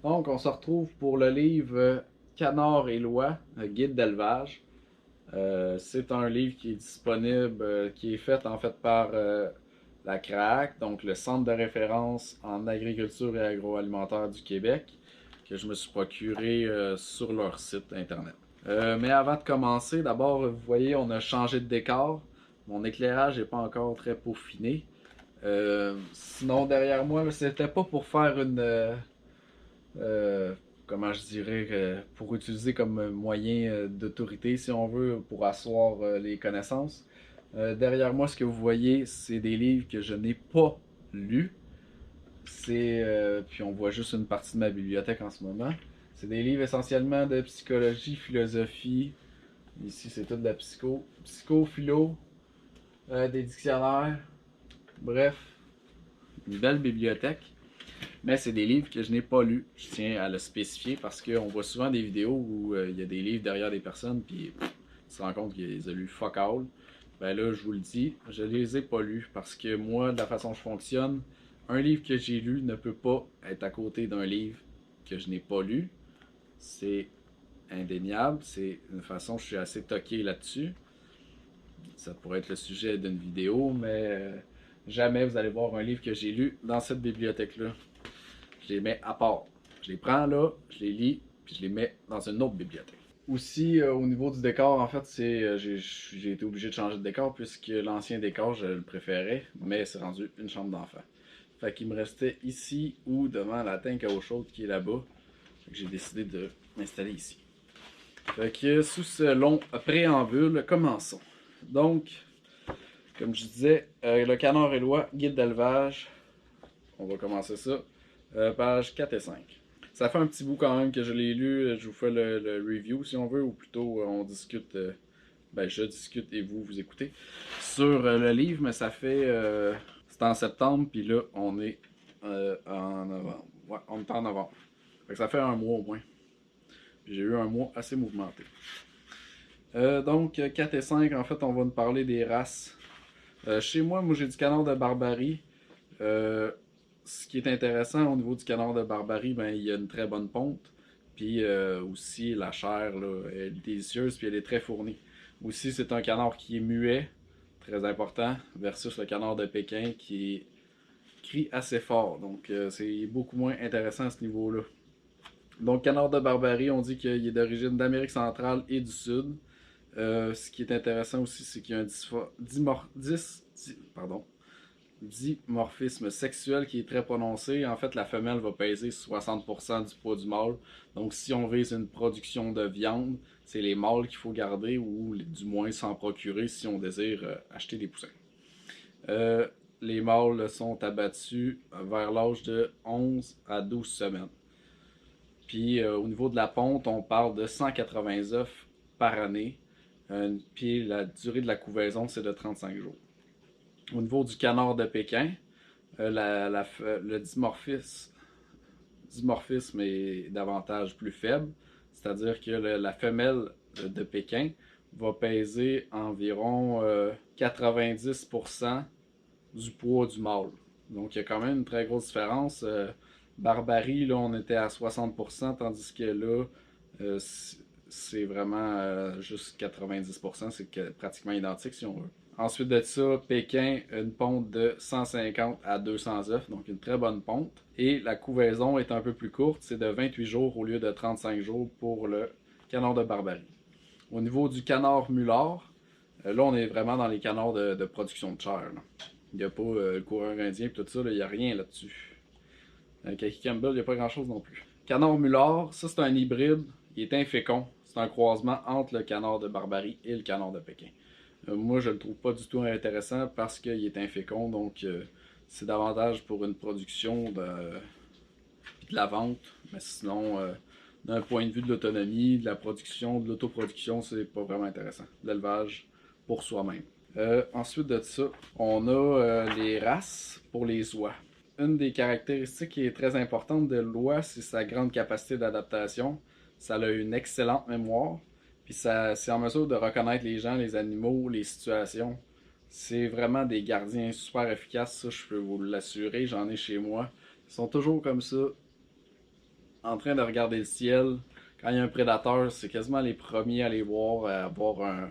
Donc, on se retrouve pour le livre Canard et Loi, guide d'élevage. C'est un livre qui est disponible, qui est fait en fait par la CRAAC, donc le Centre de référence en agriculture et agroalimentaire du Québec, que je me suis procuré sur leur site internet. Mais avant de commencer, d'abord, vous voyez, on a changé de décor. Mon éclairage n'est pas encore très peaufiné. Sinon, derrière moi, c'était pas pour faire une, euh, comment je dirais, pour utiliser comme moyen d'autorité, si on veut, pour asseoir les connaissances. Derrière moi, ce que vous voyez, c'est des livres que je n'ai pas lus. Puis on voit juste une partie de ma bibliothèque en ce moment. C'est des livres essentiellement de psychologie, philosophie. Ici, c'est tout de la philo, des dictionnaires. Bref, une belle bibliothèque. Mais c'est des livres que je n'ai pas lus. Je tiens à le spécifier parce qu'on voit souvent des vidéos où il y a des livres derrière des personnes, puis tu te rends compte qu'ils les ont lus fuck all. Ben là, je vous le dis, je les ai pas lus parce que moi, de la façon dont je fonctionne, un livre que j'ai lu ne peut pas être à côté d'un livre que je n'ai pas lu. C'est indéniable. C'est une façon, je suis assez toqué là-dessus. Ça pourrait être le sujet d'une vidéo, mais jamais vous allez voir un livre que j'ai lu dans cette bibliothèque-là. Je les mets à part. Je les prends là, je les lis, puis je les mets dans une autre bibliothèque. Aussi, au niveau du décor, en fait, j'ai été obligé de changer de décor puisque l'ancien décor, je le préférais, mais c'est rendu une chambre d'enfant. Fait qu'il me restait ici ou devant la tank à eau chaude qui est là-bas. J'ai décidé de m'installer ici. Fait que sous ce long préambule, commençons. Donc, comme je disais, le canard et loi, guide d'élevage. On va commencer ça. Page 4 et 5. Ça fait un petit bout quand même que je l'ai lu. Je vous fais le review si on veut, ou plutôt on discute. Ben, je discute et vous écoutez sur le livre, mais ça fait. C'est en septembre, puis là, on est en novembre. Ouais, on est en novembre. Fait que ça fait un mois au moins. Puis j'ai eu un mois assez mouvementé. Donc, 4 et 5, en fait, on va nous parler des races. Chez moi, j'ai du canard de Barbarie. Ce qui est intéressant au niveau du canard de Barbarie, ben, il y a une très bonne ponte. Puis aussi, la chair, là, elle est délicieuse, puis elle est très fournie. Aussi, c'est un canard qui est muet, très important, versus le canard de Pékin qui crie assez fort. Donc, c'est beaucoup moins intéressant à ce niveau-là. Donc, canard de Barbarie, on dit qu'il est d'origine d'Amérique centrale et du Sud. Ce qui est intéressant aussi, c'est qu'il y a un dimorphisme sexuel qui est très prononcé. En fait, la femelle va peser 60% du poids du mâle. Donc, si on vise une production de viande, c'est les mâles qu'il faut garder ou du moins s'en procurer si on désire acheter des poussins. Euh, les mâles sont abattus vers l'âge de 11 à 12 semaines. Puis au niveau de la ponte, on parle de 180 œufs par année. Puis la durée de la couvaison, c'est de 35 jours. Au niveau du canard de Pékin, le dimorphisme est davantage plus faible, c'est-à-dire que la femelle de Pékin va peser environ 90% du poids du mâle. Donc il y a quand même une très grosse différence. Barbarie, là, on était à 60%, tandis que là, c'est vraiment juste 90%, c'est pratiquement identique si on veut. Ensuite de ça, Pékin, une ponte de 150 à 200 œufs, donc une très bonne ponte. Et la couvaison est un peu plus courte, c'est de 28 jours au lieu de 35 jours pour le canard de Barbarie. Au niveau du canard mulard, là on est vraiment dans les canards de production de chair. Là. Il n'y a pas le coureur indien et tout ça, il n'y a rien là-dessus. Kaki Campbell, il n'y a pas grand-chose non plus. Canard mulard, ça c'est un hybride, il est infécond. C'est un croisement entre le canard de Barbarie et le canard de Pékin. Moi, je le trouve pas du tout intéressant parce qu'il est infécond, donc c'est davantage pour une production de la vente. Mais sinon, d'un point de vue de l'autonomie, de la production, de l'autoproduction, c'est pas vraiment intéressant. L'élevage pour soi-même. Ensuite de ça, on a les races pour les oies. Une des caractéristiques qui est très importante de l'oie, c'est sa grande capacité d'adaptation. Ça a une excellente mémoire. Puis c'est en mesure de reconnaître les gens, les animaux, les situations. C'est vraiment des gardiens super efficaces, ça je peux vous l'assurer, j'en ai chez moi. Ils sont toujours comme ça, en train de regarder le ciel. Quand il y a un prédateur, c'est quasiment les premiers à les voir, à voir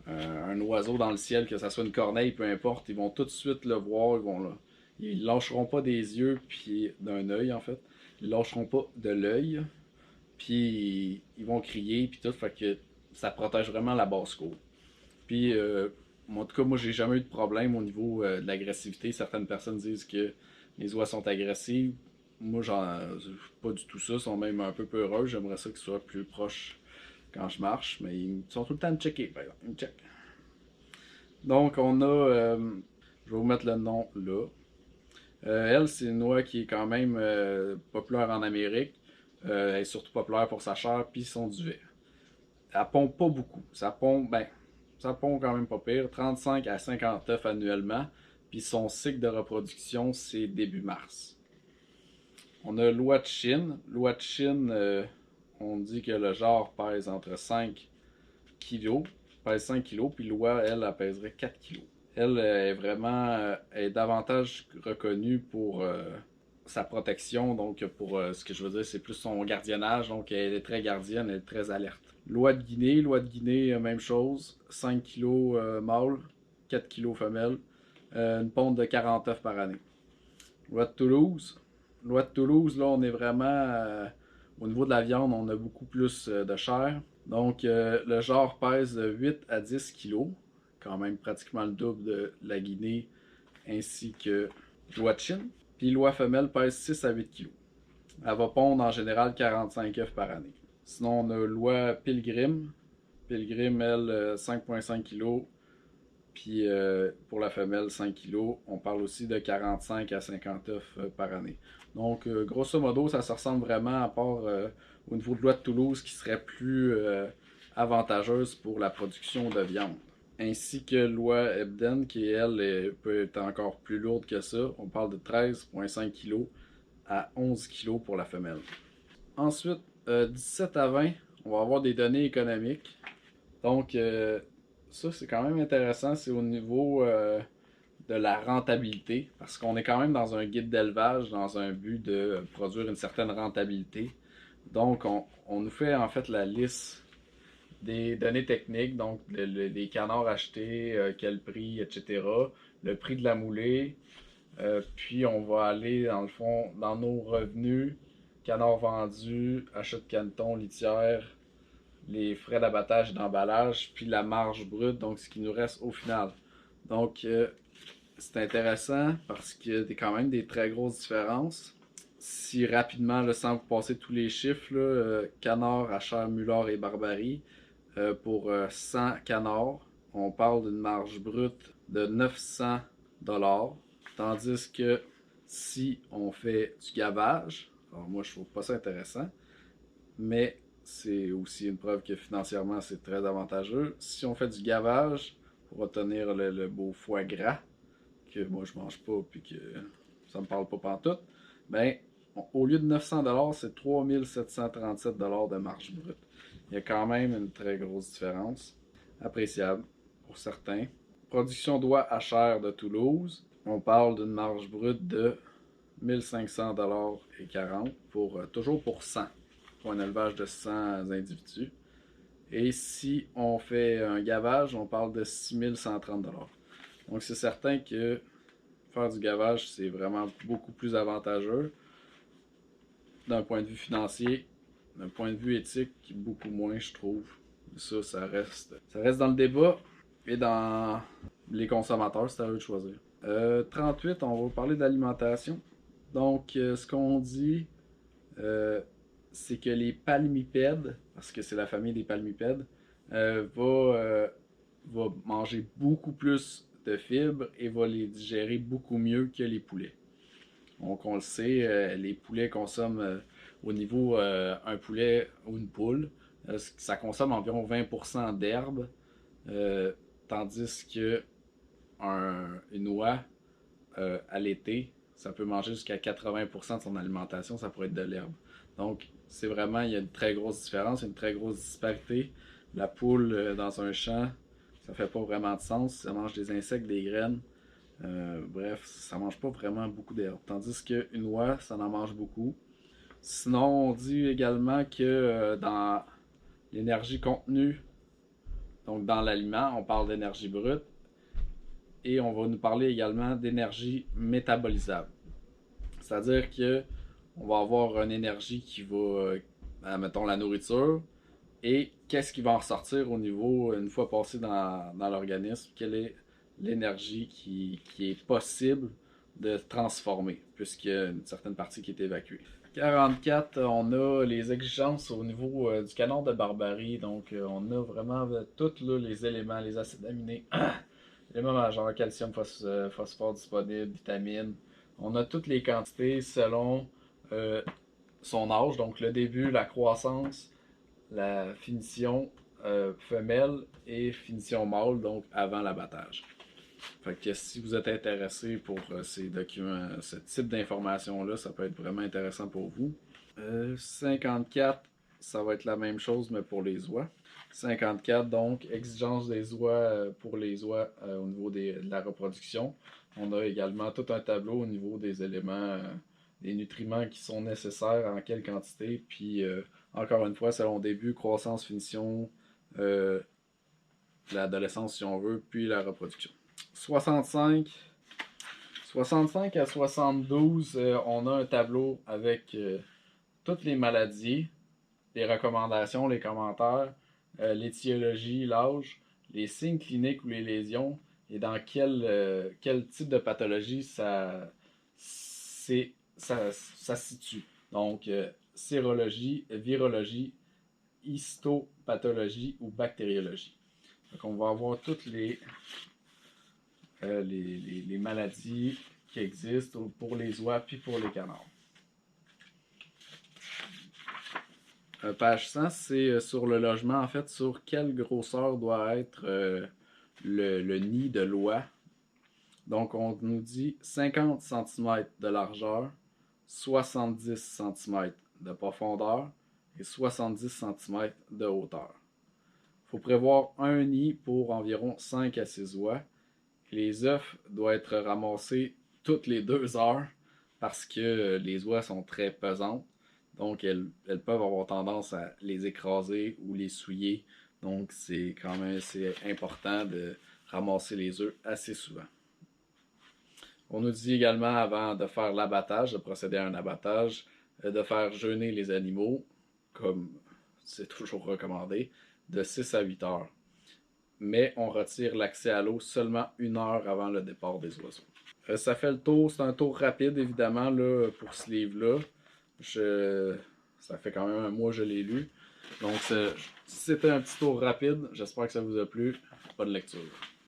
un oiseau dans le ciel, que ça soit une corneille, peu importe. Ils vont tout de suite le voir, ils lâcheront pas des yeux, puis d'un œil en fait. Ils lâcheront pas de l'œil, puis ils vont crier, puis tout, fait que ça protège vraiment la basse-cour. Puis, en tout cas, moi, j'ai jamais eu de problème au niveau de l'agressivité. Certaines personnes disent que les oies sont agressives. Moi, pas du tout ça. Ils sont même un peu peureux. J'aimerais ça qu'ils soient plus proches quand je marche. Mais ils sont tout le temps à me checker, par exemple. Ils me checkent. Donc, je vais vous mettre le nom là. Elle, c'est une oie qui est quand même populaire en Amérique. Elle est surtout populaire pour sa chair puis son duvet. Elle pond pas beaucoup. Ça pond quand même pas pire. 35 à 50 œufs annuellement. Puis son cycle de reproduction, c'est début mars. On a l'oie de Chine. L'oie de Chine, on dit que le genre pèse entre 5 kilos. Pèse 5 kilos. Puis l'oie, elle pèserait 4 kilos. Elle est vraiment est davantage reconnue pour sa protection. Donc, pour ce que je veux dire, c'est plus son gardiennage. Donc, elle est très gardienne, elle est très alerte. L'oie de Guinée, même chose. 5 kilos mâle, 4 kilos femelle. Une ponte de 40 œufs par année. L'oie de Toulouse. L'oie de Toulouse, là, on est vraiment au niveau de la viande, on a beaucoup plus de chair. Donc, le genre pèse de 8 à 10 kilos, quand même pratiquement le double de la Guinée ainsi que l'oie de Chine. Puis l'oie femelle pèse 6 à 8 kilos. Elle va pondre en général 45 œufs par année. Sinon, on a l'oie Pilgrim. Pilgrim, elle, 5,5 kg. Puis pour la femelle, 5 kg. On parle aussi de 45 à 50 œufs par année. Donc, grosso modo, ça se ressemble vraiment, à part au niveau de l'oie de Toulouse, qui serait plus avantageuse pour la production de viande. Ainsi que l'oie Hebden, qui elle peut être encore plus lourde que ça. On parle de 13,5 kg à 11 kg pour la femelle. Ensuite, 17 à 20, on va avoir des données économiques. Donc, ça, c'est quand même intéressant. C'est au niveau de la rentabilité, parce qu'on est quand même dans un guide d'élevage, dans un but de produire une certaine rentabilité. Donc, on nous fait en fait la liste des données techniques, donc les canards achetés, quel prix, etc. Le prix de la moulée. Puis, on va aller, dans le fond, dans nos revenus, canards vendus, achat de canetons, litière, les frais d'abattage et d'emballage, puis la marge brute, donc ce qui nous reste au final. Donc, c'est intéressant parce qu'il y a quand même des très grosses différences. Si rapidement, là, sans vous passer tous les chiffres, là, canard, Achère, Mullard et Barbarie, pour 100 canards, on parle d'une marge brute de 900 $. Tandis que si on fait du gavage, alors moi je trouve pas ça intéressant, mais c'est aussi une preuve que financièrement c'est très avantageux. Si on fait du gavage pour obtenir le beau foie gras, que moi je mange pas puis que ça me parle pas pantoute, ben au lieu de 900 $, c'est 3737 $ de marge brute. Il y a quand même une très grosse différence, appréciable pour certains. Production d'oie à chair de Toulouse, on parle d'une marge brute de 1500 $ et 40 pour toujours pour 100, pour un élevage de 100 individus. Et si on fait un gavage, on parle de 6130 $. Donc c'est certain que faire du gavage, c'est vraiment beaucoup plus avantageux d'un point de vue financier, d'un point de vue éthique, beaucoup moins, je trouve. Ça reste dans le débat et dans les consommateurs, c'est à eux de choisir. 38, on va parler d'alimentation. Donc, ce qu'on dit, c'est que les palmipèdes, parce que c'est la famille des palmipèdes, va manger beaucoup plus de fibres et va les digérer beaucoup mieux que les poulets. Donc, on le sait, les poulets consomment au niveau un poulet ou une poule, ça consomme environ 20% d'herbe, tandis que une oie à l'été, ça peut manger jusqu'à 80% de son alimentation, ça pourrait être de l'herbe. Donc, c'est vraiment, il y a une très grosse différence, une très grosse disparité. La poule dans un champ, ça fait pas vraiment de sens. Ça mange des insectes, des graines. Bref, ça mange pas vraiment beaucoup d'herbe. Tandis qu'une oie, ça en mange beaucoup. Sinon, on dit également que dans l'énergie contenue, donc dans l'aliment, on parle d'énergie brute et on va nous parler également d'énergie métabolisable. C'est-à-dire que on va avoir une énergie qui va, mettons, la nourriture, et qu'est-ce qui va en ressortir au niveau, une fois passé dans l'organisme, quelle est l'énergie qui est possible de transformer, puisqu'il y a une certaine partie qui est évacuée. 44, on a les exigences au niveau du canon de barbarie, donc on a vraiment tous les éléments, les acides aminés, éléments majeurs, calcium, phosphore disponible, vitamines. On a toutes les quantités selon euh, son âge, donc le début, la croissance, la finition femelle et finition mâle, donc avant l'abattage. Fait que si vous êtes intéressé pour ces documents, ce type d'informations-là, ça peut être vraiment intéressant pour vous. 54, ça va être la même chose, mais pour les oies. 54, donc, exigence des oies pour les oies au niveau de la reproduction. On a également tout un tableau au niveau des éléments, des nutriments qui sont nécessaires, en quelle quantité, puis encore une fois, selon début, croissance, finition, l'adolescence si on veut, puis la reproduction. 65, 65 à 72, on a un tableau avec toutes les maladies, les recommandations, les commentaires, l'étiologie, l'âge, les signes cliniques ou les lésions, et dans quel type de pathologie ça se situe. Donc, sérologie, virologie, histopathologie ou bactériologie. Donc, on va avoir toutes les maladies qui existent pour les oies puis pour les canards. Page 100, c'est sur le logement, en fait, sur quelle grosseur doit être le nid de l'oie. Donc, on nous dit 50 cm de largeur, 70 cm de profondeur et 70 cm de hauteur. Il faut prévoir un nid pour environ 5 à 6 oies. Les œufs doivent être ramassés toutes les 2 heures parce que les oies sont très pesantes. Donc, elles peuvent avoir tendance à les écraser ou les souiller. Donc, c'est quand même assez important de ramasser les œufs assez souvent. On nous dit également, avant de faire l'abattage, de procéder à un abattage, de faire jeûner les animaux, comme c'est toujours recommandé, de 6 à 8 heures. Mais on retire l'accès à l'eau seulement 1 heure avant le départ des oiseaux. Ça fait le tour, c'est un tour rapide évidemment là, pour ce livre-là. Ça fait quand même un mois que je l'ai lu. Donc c'était un petit tour rapide, j'espère que ça vous a plu. Bonne lecture.